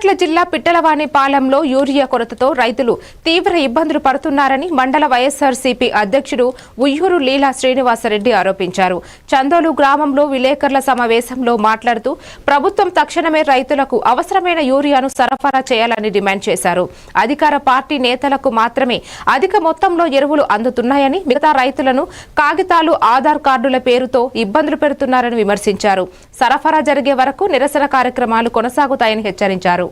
బాపట్ల జిల్లా పిట్టలవానిపాలెంలో యూరియా కొరతతో రైతులు తీవ్ర ఇబ్బందులు పడుతున్నారని మండల వైఎస్ఆర్సీపీ అధ్యక్షుడు ఉయ్యూరు లీలా శ్రీనివాసరెడ్డి ఆరోపించారు. చందోలు గ్రామంలో విలేకరుల సమావేశంలో మాట్లాడుతూ ప్రభుత్వం తక్షణమే రైతులకు అవసరమైన యూరియాను సరఫరా చేయాలని డిమాండ్ చేశారు. అధికార పార్టీ నేతలకు మాత్రమే అధిక మొత్తంలో ఎరువులు అందుతున్నాయని, మిగతా రైతులను కాగితాలు, ఆధార్ కార్డుల పేరుతో ఇబ్బందులు పెడుతున్నారని విమర్శించారు. సరఫరా జరిగే వరకు నిరసన కార్యక్రమాలు కొనసాగుతాయని హెచ్చరించారు.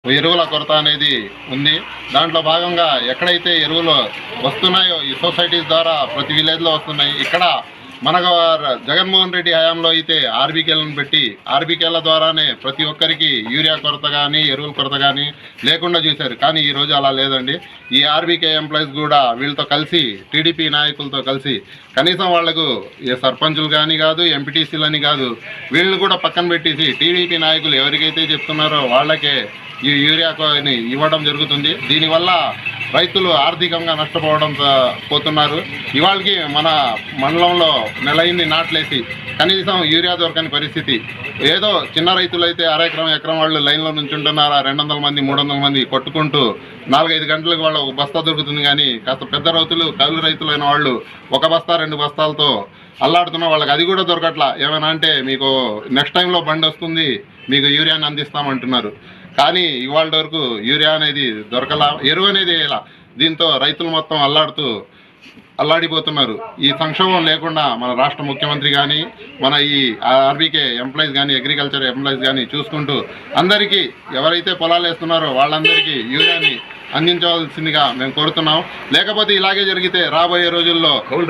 ఎరువుల కొరత అనేది ఉంది. దాంట్లో భాగంగా ఎక్కడైతే ఎరువులు వస్తున్నాయో ఈ సొసైటీస్ ద్వారా ప్రతి విలేజ్లో వస్తున్నాయి. ఇక్కడ మన జగన్మోహన్ రెడ్డి హయాంలో అయితే ఆర్బీకేలను పెట్టి ఆర్బీకేల ద్వారానే ప్రతి ఒక్కరికి యూరియా కొరత కానీ ఎరువుల కొరత కానీ లేకుండా చూశారు. కానీ ఈరోజు అలా లేదండి. ఈ ఆర్బీకే ఎంప్లాయీస్ కూడా వీళ్ళతో కలిసి, టీడీపీ నాయకులతో కలిసి, కనీసం వాళ్లకు సర్పంచులు కానీ కాదు, ఎంపీటీసీలని కాదు, వీళ్ళు కూడా పక్కన పెట్టేసి టీడీపీ నాయకులు ఎవరికైతే చెప్తున్నారో వాళ్ళకే ఈ యూరియాని ఇవ్వడం జరుగుతుంది. దీనివల్ల రైతులు ఆర్థికంగా నష్టపోవడం పోతున్నారు. ఇవాళకి మన మండలంలో నెలయింది నాట్లేసి కనీసం యూరియా దొరకని పరిస్థితి. ఏదో చిన్న రైతులు అయితే ఎకరం వాళ్ళు లైన్లో నుంచి ఉంటున్నారు. 200 మంది 300 మంది కొట్టుకుంటూ 4-5 గంటలకు వాళ్ళు ఒక బస్తా దొరుకుతుంది. కానీ కాస్త పెద్ద రైతులు, కౌలు రైతులైన వాళ్ళు 1 బస్తా 2 బస్తాలతో అల్లాడుతున్న వాళ్ళకి అది కూడా దొరకట్లా. ఏమైనా అంటే మీకు నెక్స్ట్ టైంలో బండి వస్తుంది, మీకు యూరియాని అందిస్తామంటున్నారు. కానీ ఇవాళ వరకు యూరియా అనేది దొరకలా, ఎరువు అనేది వేయాల. దీంతో రైతులు మొత్తం అల్లాడిపోతున్నారు. ఈ సంక్షోభం లేకుండా మన రాష్ట్ర ముఖ్యమంత్రి కానీ, మన ఈ ఆర్బీకే ఎంప్లాయీస్ కానీ, అగ్రికల్చర్ ఎంప్లాయీస్ కానీ చూసుకుంటూ అందరికీ ఎవరైతే పొలాలు వేస్తున్నారో వాళ్ళందరికీ యూరియాని అందించవలసిందిగా మేము కోరుతున్నాం. లేకపోతే ఇలాగే జరిగితే రాబోయే రోజుల్లో